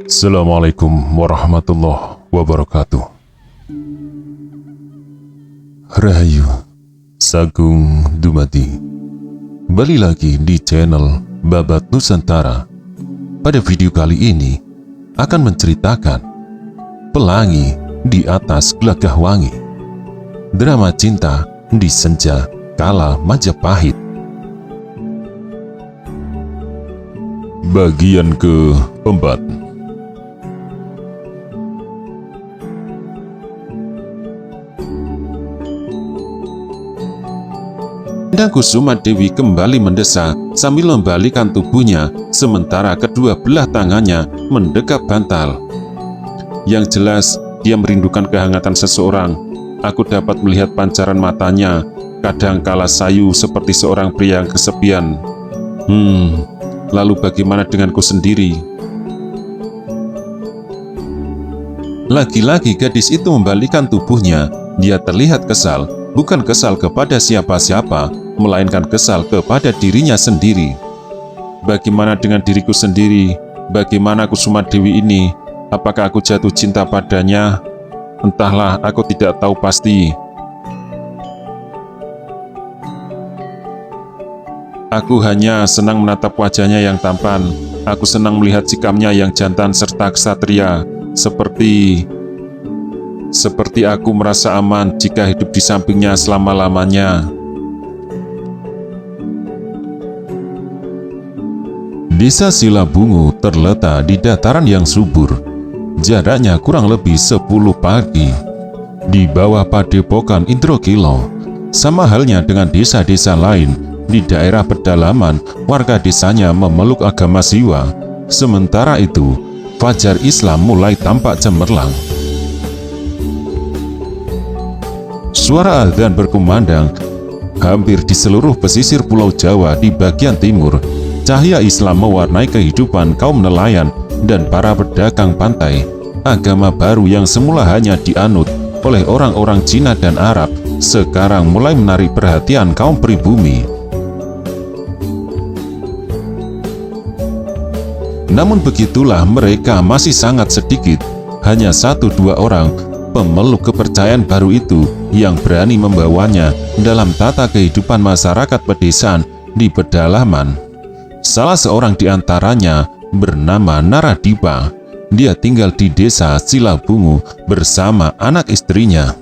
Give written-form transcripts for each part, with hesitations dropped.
Assalamualaikum warahmatullahi wabarakatuh. Rahayu, Sagung Dumadi. Kembali lagi di channel Babat Nusantara. Pada video kali ini akan menceritakan Pelangi di Atas Gelagah Wangi, drama cinta di senja kala Majapahit. Bagian keempat. Endang Kusuma Dewi kembali mendesah sambil membalikkan tubuhnya, sementara kedua belah tangannya mendekap bantal. Yang jelas, dia merindukan kehangatan seseorang. Aku dapat melihat pancaran matanya, kadang kala sayu seperti seorang pria yang kesepian. Lalu bagaimana denganku sendiri? Lagi-lagi gadis itu membalikkan tubuhnya. Dia terlihat kesal, bukan kesal kepada siapa-siapa, melainkan kesal kepada dirinya sendiri. Bagaimana dengan diriku sendiri? Bagaimana Kusuma Dewi ini? Apakah aku jatuh cinta padanya? Entahlah, aku tidak tahu pasti. Aku hanya senang menatap wajahnya yang tampan. Aku senang melihat sikapnya yang jantan serta ksatria. Seperti aku merasa aman jika hidup di sampingnya selama-lamanya. Desa Silabungu terletak di dataran yang subur. Jaraknya kurang lebih 10 pagi. Di bawah padepokan Indragila. Sama halnya dengan desa-desa lain, di daerah pedalaman, warga desanya memeluk agama Siwa. Sementara itu, fajar Islam mulai tampak cemerlang. Suara adzan berkumandang hampir di seluruh pesisir Pulau Jawa di bagian timur. Cahaya Islam mewarnai kehidupan kaum nelayan dan para pedagang pantai. Agama baru yang semula hanya dianut oleh orang-orang Cina dan Arab, sekarang mulai menarik perhatian kaum pribumi. Namun begitulah, mereka masih sangat sedikit. Hanya 1-2 orang pemeluk kepercayaan baru itu yang berani membawanya dalam tata kehidupan masyarakat pedesaan di pedalaman. Salah seorang di antaranya bernama Naradipa. Dia tinggal di desa Silabungu bersama anak istrinya.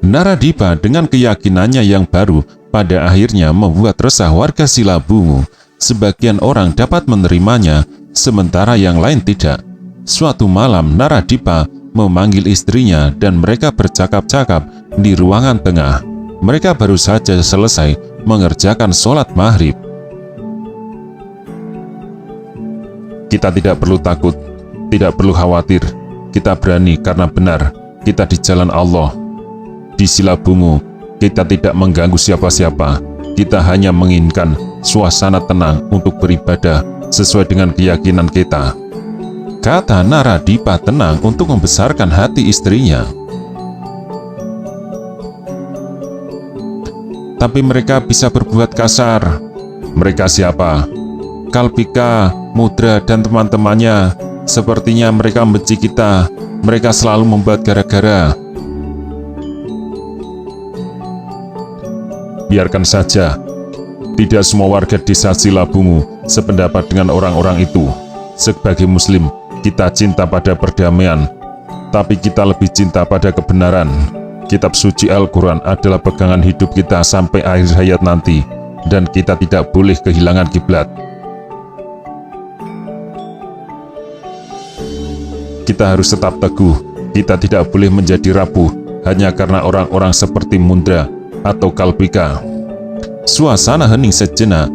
Naradipa dengan keyakinannya yang baru pada akhirnya membuat resah warga Silabungu. Sebagian orang dapat menerimanya, sementara yang lain tidak. Suatu malam Naradipa memanggil istrinya dan mereka bercakap-cakap di ruangan tengah. Mereka baru saja selesai mengerjakan sholat maghrib. Kita tidak perlu takut, tidak perlu khawatir. Kita berani karena benar, kita di jalan Allah. Di Silabungu, kita tidak mengganggu siapa-siapa. Kita hanya menginginkan suasana tenang untuk beribadah sesuai dengan keyakinan kita. Kata Naradipa tenang untuk membesarkan hati istrinya. Tapi mereka bisa berbuat kasar. Mereka siapa? Kalpika, Mudra, dan teman-temannya. Sepertinya mereka membenci kita. Mereka selalu membuat gara-gara. Biarkan saja. Tidak semua warga desa Silabungu sependapat dengan orang-orang itu. Sebagai Muslim, kita cinta pada perdamaian, tapi kita lebih cinta pada kebenaran. Kitab suci Al-Quran adalah pegangan hidup kita sampai akhir hayat nanti, dan kita tidak boleh kehilangan kiblat. Kita harus tetap teguh. Kita tidak boleh menjadi rapuh hanya karena orang-orang seperti Mundra atau Kalpika. Suasana hening sejenak.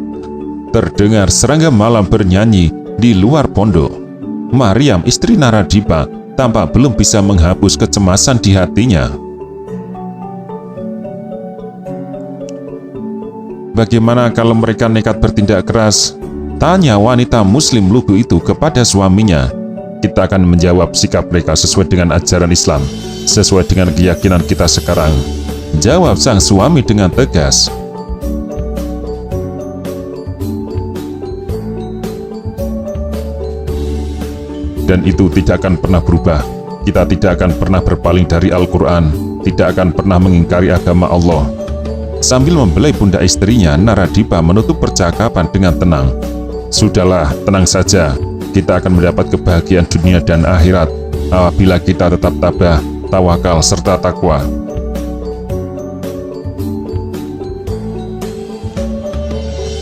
Terdengar serangga malam bernyanyi di luar pondok. Mariam, istri Naradipa, tampak belum bisa menghapus kecemasan di hatinya. Bagaimana kalau mereka nekat bertindak keras? Tanya wanita Muslim lugu itu kepada suaminya. Kita akan menjawab sikap mereka sesuai dengan ajaran Islam, sesuai dengan keyakinan kita sekarang. Jawab sang suami dengan tegas. Dan itu tidak akan pernah berubah. Kita tidak akan pernah berpaling dari Al-Quran, tidak akan pernah mengingkari agama Allah. Sambil membelai pundak istrinya, Naradipa menutup percakapan dengan tenang. Sudahlah, tenang saja. Kita akan mendapat kebahagiaan dunia dan akhirat apabila kita tetap tabah, tawakal, serta takwa.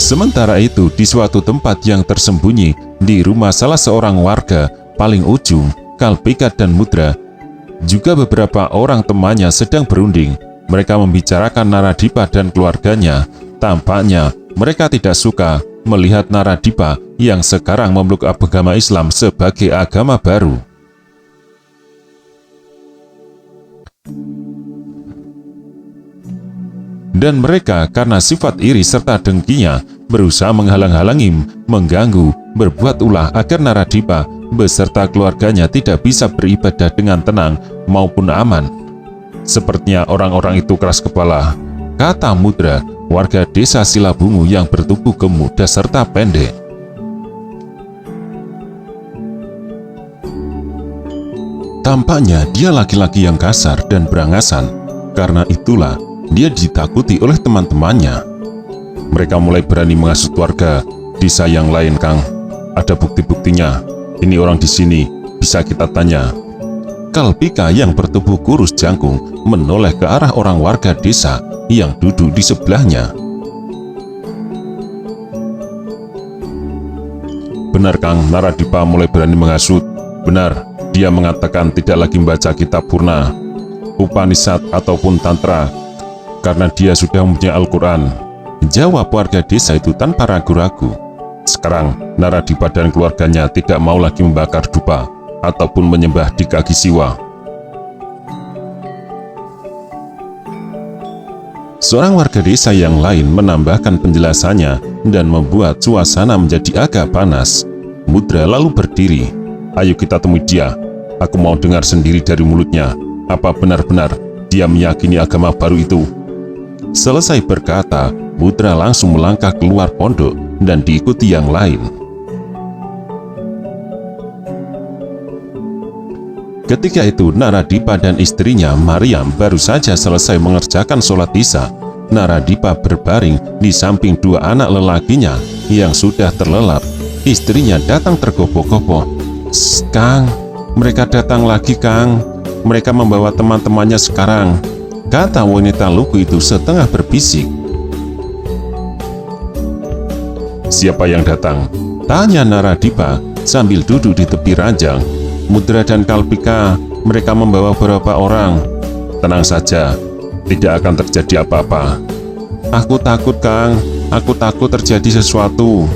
Sementara itu, di suatu tempat yang tersembunyi, di rumah salah seorang warga paling ujung, Kalpika dan Mudra, juga beberapa orang temannya sedang berunding. Mereka membicarakan Naradipa dan keluarganya. Tampaknya mereka tidak suka melihat Naradipa yang sekarang memeluk agama Islam sebagai agama baru. Dan mereka karena sifat iri serta dengkinya berusaha menghalang-halangi, mengganggu, berbuat ulah agar Naradipa beserta keluarganya tidak bisa beribadah dengan tenang maupun aman. Sepertinya orang-orang itu keras kepala, kata Mudra, warga desa Silabungu yang bertubuh gemuk serta pendek. Tampaknya dia laki-laki yang kasar dan berangasan. Karena itulah dia ditakuti oleh teman-temannya. Mereka mulai berani menghasut warga desa yang lain. Kang, ada bukti-buktinya. Ini orang di sini, bisa kita tanya. Kalpika yang bertubuh kurus jangkung menoleh ke arah orang warga desa yang duduk di sebelahnya. Benar Kang, Naradipa mulai berani menghasut. Benar, dia mengatakan tidak lagi membaca kitab Purna, Upanishad ataupun Tantra, karena dia sudah mempunyai Al-Quran. Jawab warga desa itu tanpa ragu-ragu. Sekarang, Naradipa dan keluarganya tidak mau lagi membakar dupa ataupun menyembah di kaki siwa. Seorang warga desa yang lain menambahkan penjelasannya dan membuat suasana menjadi agak panas. Mudra lalu berdiri. Ayo kita temui dia. Aku mau dengar sendiri dari mulutnya. Apa benar-benar dia meyakini agama baru itu? Selesai berkata, Mudra langsung melangkah keluar pondok dan diikuti yang lain. Ketika itu Naradipa dan istrinya Mariam baru saja selesai mengerjakan sholat isya. Naradipa berbaring di samping dua anak lelakinya yang sudah terlelap. Istrinya datang tergopoh-gopoh. Kang, mereka datang lagi Kang. Mereka membawa teman-temannya sekarang, kata wanita lugu itu setengah berbisik. Siapa yang datang? Tanya Naradipa sambil duduk di tepi ranjang. Mudra dan Kalpika, mereka membawa beberapa orang. Tenang saja, tidak akan terjadi apa-apa. Aku takut Kang, aku takut terjadi sesuatu.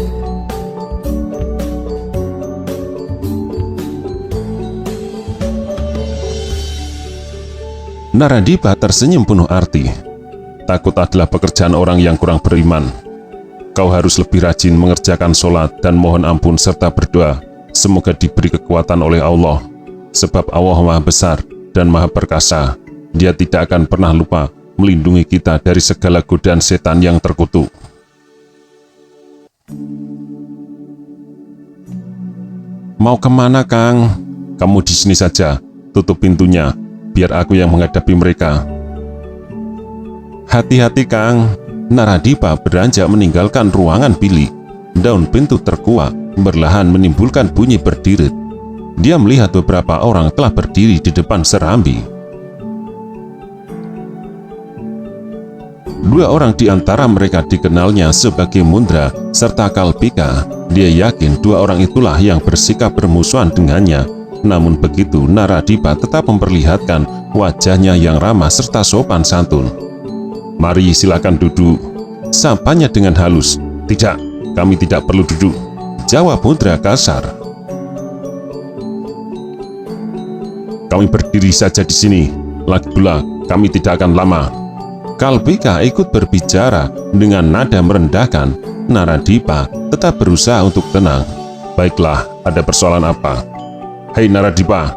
Naradipa tersenyum penuh arti. Takut adalah pekerjaan orang yang kurang beriman. Kau harus lebih rajin mengerjakan sholat dan mohon ampun serta berdoa. Semoga diberi kekuatan oleh Allah. Sebab Allah Maha Besar dan Maha Perkasa. Dia tidak akan pernah lupa melindungi kita dari segala godaan setan yang terkutuk. Mau kemana Kang? Kamu di sini saja. Tutup pintunya. Biar aku yang menghadapi mereka. Hati-hati Kang. Naradipa beranjak meninggalkan ruangan bilik. Daun pintu terkuak, berlahan menimbulkan bunyi berdirit. Dia melihat beberapa orang telah berdiri di depan serambi. Dua orang di antara mereka dikenalnya sebagai Mudra serta Kalpika. Dia yakin dua orang itulah yang bersikap bermusuhan dengannya. Namun begitu, Naradipa tetap memperlihatkan wajahnya yang ramah serta sopan santun. Mari silakan duduk, sapanya dengan halus. Tidak, kami tidak perlu duduk, jawab Mudra kasar. Kami berdiri saja di sini, lagi pula kami tidak akan lama. Kalpika ikut berbicara dengan nada merendahkan. Naradipa tetap berusaha untuk tenang. Baiklah, ada persoalan apa? Hei Naradipa,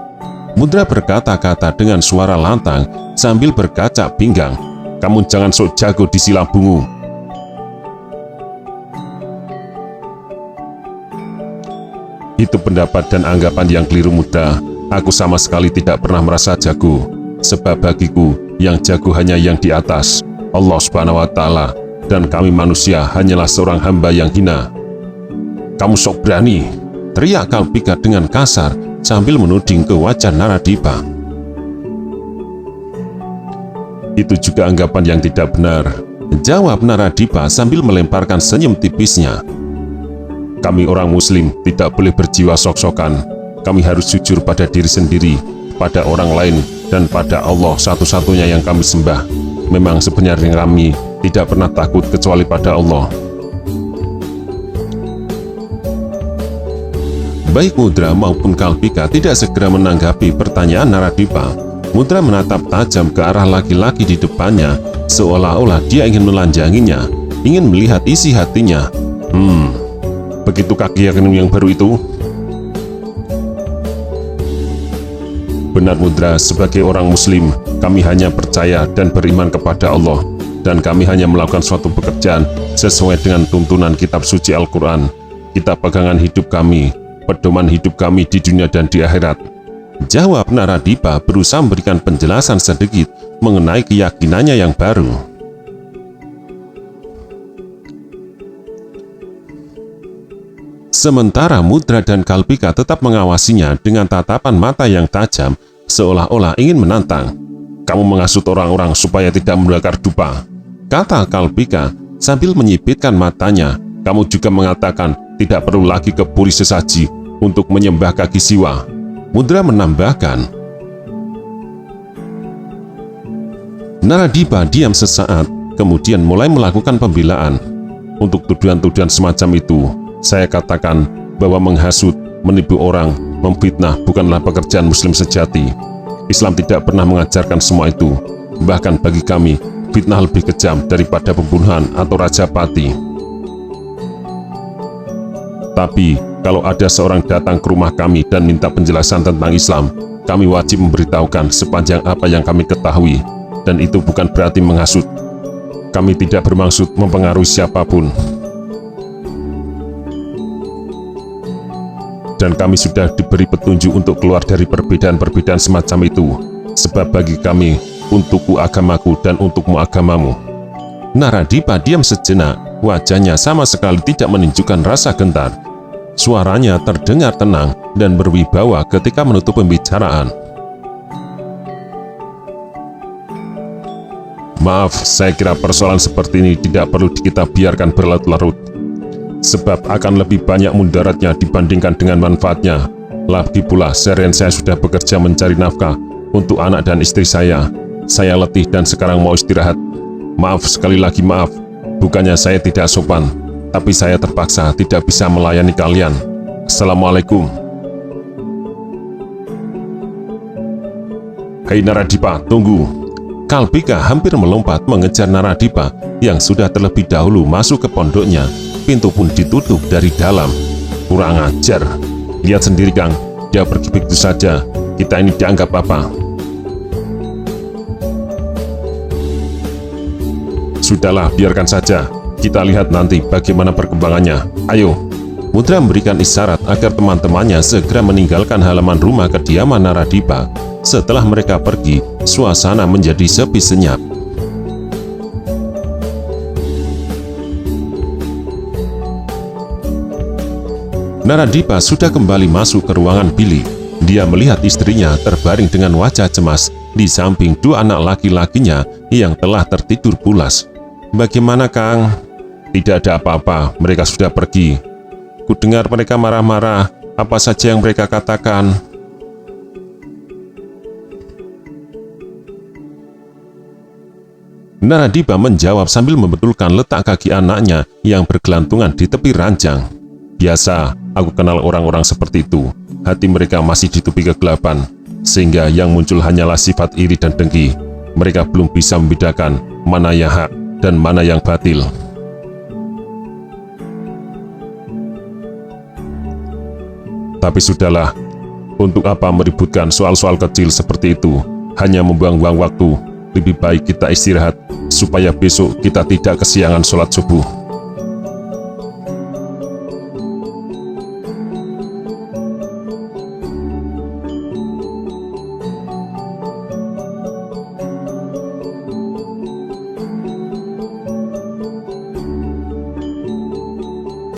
Mudra berkata-kata dengan suara lantang sambil berkaca pinggang. Kamu jangan sok jago di Silabungu. Itu pendapat dan anggapan yang keliru Mudra. Aku sama sekali tidak pernah merasa jago. Sebab bagiku, yang jago hanya yang di atas, Allah Subhanahu wa Ta'ala, dan kami manusia hanyalah seorang hamba yang hina. Kamu sok berani, teriak Kalpika dengan kasar sambil menuding ke wajah Naradipa. Itu juga anggapan yang tidak benar, jawab Naradipa sambil melemparkan senyum tipisnya. Kami orang muslim tidak boleh berjiwa sok-sokan. Kami harus jujur pada diri sendiri, pada orang lain, dan pada Allah satu-satunya yang kami sembah. Memang sebenarnya kami tidak pernah takut kecuali pada Allah. Baik Mudra maupun Kalpika tidak segera menanggapi pertanyaan Naradipa. Mudra menatap tajam ke arah laki-laki di depannya, seolah-olah dia ingin melanjanginya, ingin melihat isi hatinya. Begitu keyakinan yang baru itu? Benar Mudra, sebagai orang muslim, kami hanya percaya dan beriman kepada Allah, dan kami hanya melakukan suatu pekerjaan sesuai dengan tuntunan kitab suci Al-Quran, kitab pegangan hidup kami, pedoman hidup kami di dunia dan di akhirat. Jawab Naradipa berusaha memberikan penjelasan sedikit mengenai keyakinannya yang baru. Sementara Mudra dan Kalpika tetap mengawasinya dengan tatapan mata yang tajam, seolah-olah ingin menantang. Kamu menghasut orang-orang supaya tidak membakar dupa, kata Kalpika sambil menyipitkan matanya. Kamu juga mengatakan tidak perlu lagi ke puri sesaji untuk menyembah kaki siwa. Mudra menambahkan. Naradipa diam sesaat, kemudian mulai melakukan pembelaan. Untuk tuduhan-tuduhan semacam itu, saya katakan bahwa menghasut, menipu orang, memfitnah bukanlah pekerjaan muslim sejati. Islam tidak pernah mengajarkan semua itu. Bahkan bagi kami, fitnah lebih kejam daripada pembunuhan atau rajapati. Tapi, kalau ada seorang datang ke rumah kami dan minta penjelasan tentang Islam, kami wajib memberitahukan sepanjang apa yang kami ketahui, dan itu bukan berarti menghasut. Kami tidak bermaksud mempengaruhi siapapun. Dan kami sudah diberi petunjuk untuk keluar dari perbedaan-perbedaan semacam itu, sebab bagi kami, untukku agamaku dan untukmu agamamu. Naradipa diam sejenak, wajahnya sama sekali tidak menunjukkan rasa gentar. Suaranya terdengar tenang dan berwibawa ketika menutup pembicaraan. Maaf, saya kira persoalan seperti ini tidak perlu kita biarkan berlarut-larut, sebab akan lebih banyak mudaratnya dibandingkan dengan manfaatnya. Lagi pula, seharian saya sudah bekerja mencari nafkah untuk anak dan istri saya. Saya letih dan sekarang mau istirahat. Maaf, sekali lagi maaf, bukannya saya tidak sopan, tapi saya terpaksa tidak bisa melayani kalian. Assalamualaikum. Hei Naradipa, tunggu. Kalpika hampir melompat mengejar Naradipa yang sudah terlebih dahulu masuk ke pondoknya. Pintu pun ditutup dari dalam. Kurang ajar. Lihat sendiri Kang, dia pergi begitu saja. Kita ini dianggap apa? Sudahlah, biarkan saja. Kita lihat nanti bagaimana perkembangannya. Ayo. Mudra memberikan isyarat agar teman-temannya segera meninggalkan halaman rumah kediaman Naradipa. Setelah mereka pergi, suasana menjadi sepi senyap. Naradipa sudah kembali masuk ke ruangan bilik. Dia melihat istrinya terbaring dengan wajah cemas di samping dua anak laki-lakinya yang telah tertidur pulas. Bagaimana Kang? Tidak ada apa-apa, mereka sudah pergi. Kudengar mereka marah-marah, apa saja yang mereka katakan? Naradipa menjawab sambil membetulkan letak kaki anaknya yang bergelantungan di tepi ranjang. Biasa, aku kenal orang-orang seperti itu. Hati mereka masih ditutupi kegelapan, sehingga yang muncul hanyalah sifat iri dan dengki. Mereka belum bisa membedakan mana yang hak dan mana yang batil. Tapi sudahlah, untuk apa meributkan soal-soal kecil seperti itu? Hanya membuang-buang waktu. Lebih baik kita istirahat, supaya besok kita tidak kesiangan sholat subuh.